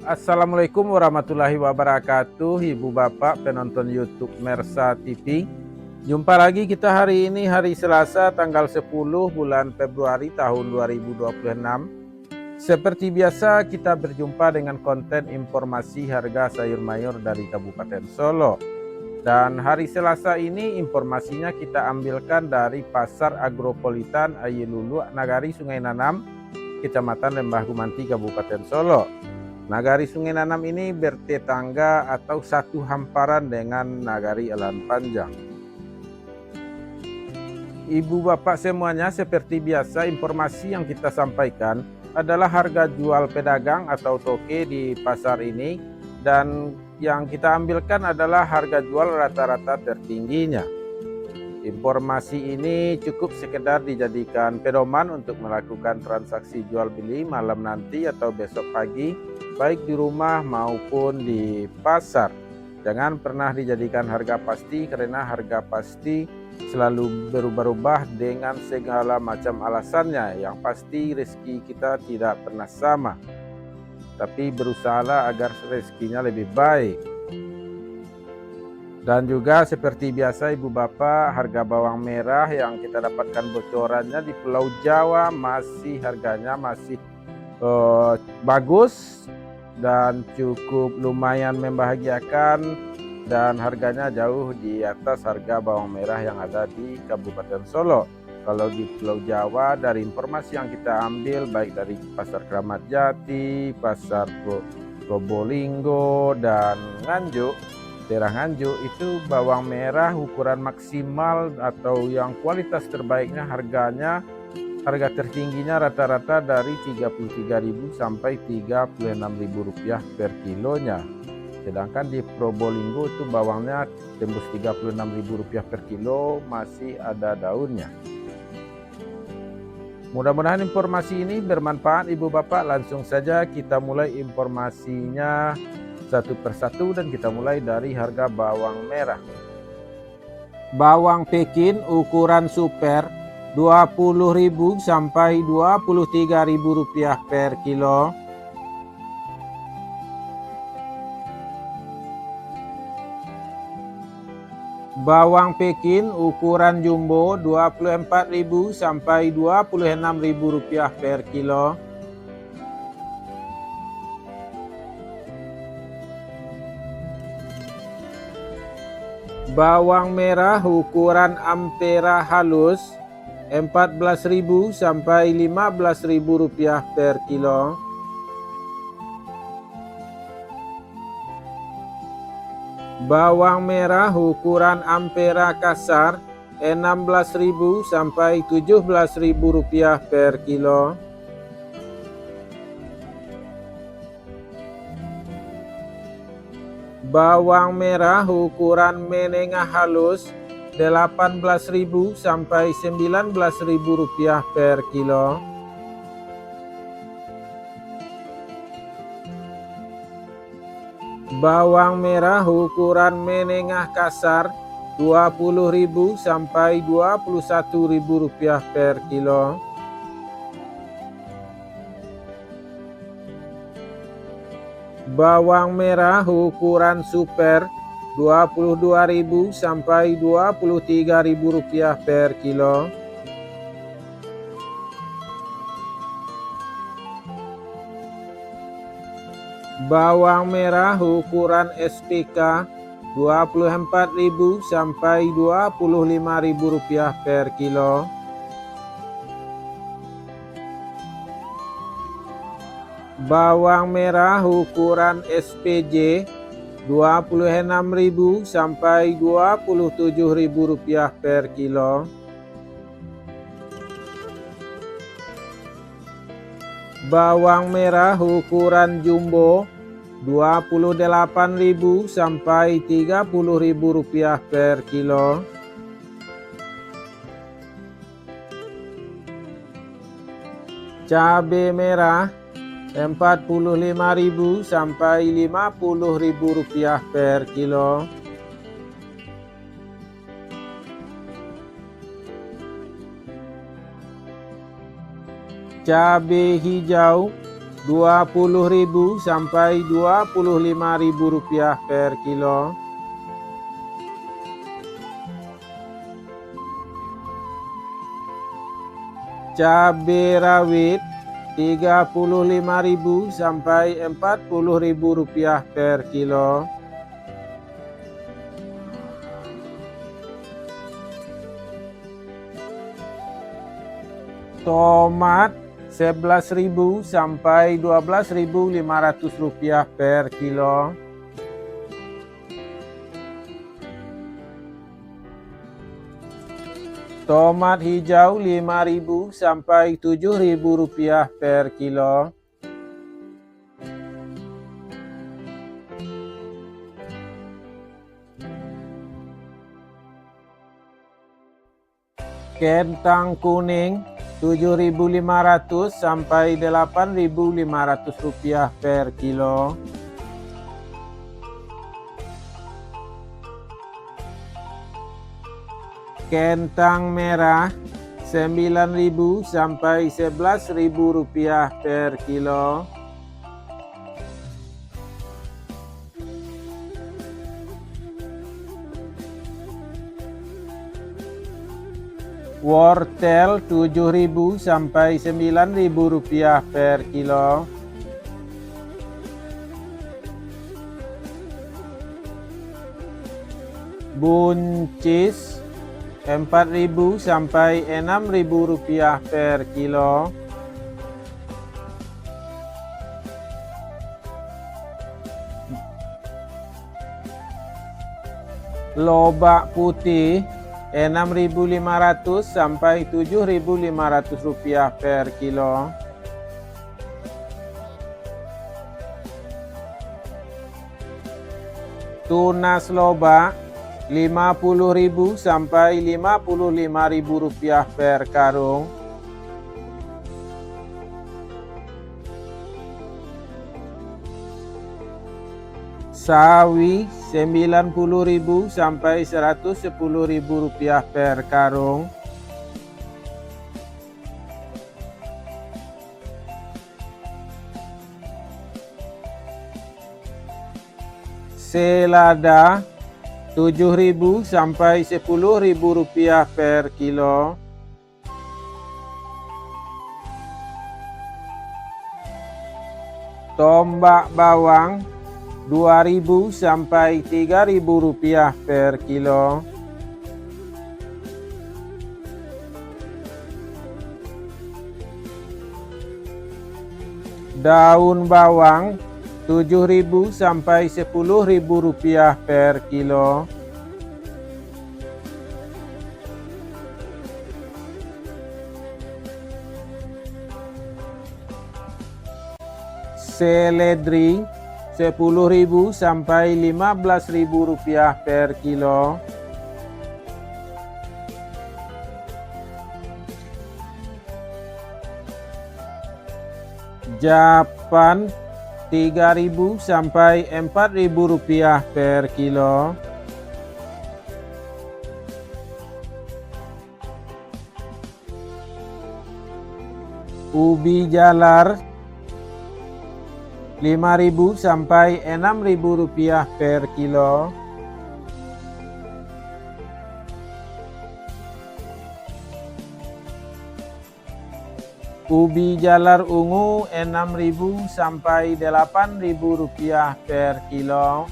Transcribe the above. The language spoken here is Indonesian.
Assalamualaikum warahmatullahi wabarakatuh, Ibu Bapak penonton YouTube Mersa TV. Jumpa lagi kita hari ini, hari Selasa tanggal 10 bulan Februari tahun 2026. Seperti biasa kita berjumpa dengan konten informasi harga sayur mayur dari Kabupaten Solo. Dan hari Selasa ini informasinya kita ambilkan dari Pasar Agropolitan Ayilulu, Nagari Sungai Nanam, Kecamatan Lembah Gumanti, Kabupaten Solo. Nagari Sungai Nanam ini bertetangga atau satu hamparan dengan Nagari Elan Panjang. Ibu bapak semuanya, seperti biasa informasi yang kita sampaikan adalah harga jual pedagang atau toke di pasar ini, dan yang kita ambilkan adalah harga jual rata-rata tertingginya. Informasi ini cukup sekedar dijadikan pedoman untuk melakukan transaksi jual beli malam nanti atau besok pagi, baik di rumah maupun di pasar. Jangan pernah dijadikan harga pasti, karena harga pasti selalu berubah-ubah dengan segala macam alasannya. Yang pasti rezeki kita tidak pernah sama, tapi berusahalah agar rezekinya lebih baik. Dan juga seperti biasa Ibu Bapak, harga bawang merah yang kita dapatkan bocorannya di Pulau Jawa harganya masih bagus dan cukup lumayan membahagiakan, dan harganya jauh di atas harga bawang merah yang ada di Kabupaten Solo. Kalau di Pulau Jawa, dari informasi yang kita ambil baik dari Pasar Kramat Jati, Pasar Probolinggo dan Nganjuk, daerah Nganjuk, itu bawang merah ukuran maksimal atau yang kualitas terbaiknya harga tertingginya rata-rata dari Rp33.000 sampai Rp36.000 per kilonya. Sedangkan di Probolinggo itu bawangnya tembus Rp36.000 per kilo, masih ada daunnya. Mudah-mudahan informasi ini bermanfaat Ibu Bapak. Langsung saja kita mulai informasinya satu persatu, dan kita mulai dari harga bawang merah. Bawang Pekin ukuran super Rp20.000 sampai Rp23.000 per kilo. Bawang Pekin ukuran jumbo Rp24.000 sampai Rp26.000 per kilo. Bawang merah ukuran Ampera halus Rp14.000 sampai Rp15.000 per kilo. Bawang merah ukuran Ampera kasar Rp16.000 sampai Rp17.000 per kilo. Bawang merah ukuran menengah halus Rp18.000 sampai Rp19.000 per kilo. Bawang merah ukuran menengah kasar Rp20.000 sampai Rp21.000 per kilo. Bawang merah ukuran super Rp22.000 sampai Rp23.000 per kilo. Bawang merah ukuran SPK Rp24.000 sampai Rp25.000 per kilo. Bawang merah ukuran SPJ Rp26.000 sampai Rp27.000 per kilo. Bawang merah ukuran jumbo Rp28.000 sampai Rp30.000 per kilo. Cabai merah Rp45.000 sampai Rp50.000 per kilo. Cabai hijau Rp20.000 sampai Rp25.000 per kilo. Cabai rawit Rp35.000 sampai Rp40.000 per kilo. Tomat Rp11.000 sampai Rp12.500 per kilo. Tomat hijau Rp5.000 sampai Rp7.000 per kilo. Kentang kuning Rp7.500 sampai Rp8.500 per kilo. Kentang merah Rp9.000 sampai Rp11.000 per kilo. Wortel Rp7.000 sampai Rp9.000 per kilo. Buncis Rp4.000 sampai Rp6.000 per kilo. Lobak putih Rp6.500 sampai Rp7.500 per kilo. Tunas lobak Rp50.000 sampai Rp55.000 per karung. Sawi Rp90.000 sampai Rp110.000 per karung. Selada Rp7.000 sampai Rp10.000 per kilo. Tombak bawang Rp2.000 sampai Rp3.000 per kilo. Daun bawang Rp7.000 sampai Rp10.000 per kilo. Seledri Rp10.000 sampai Rp15.000 per kilo. Japan Rp3.000 sampai Rp4.000 per kilo. Ubi jalar Rp5.000 sampai Rp6.000 per kilo. Ubi jalar ungu Rp6.000 sampai Rp8.000 per kilo.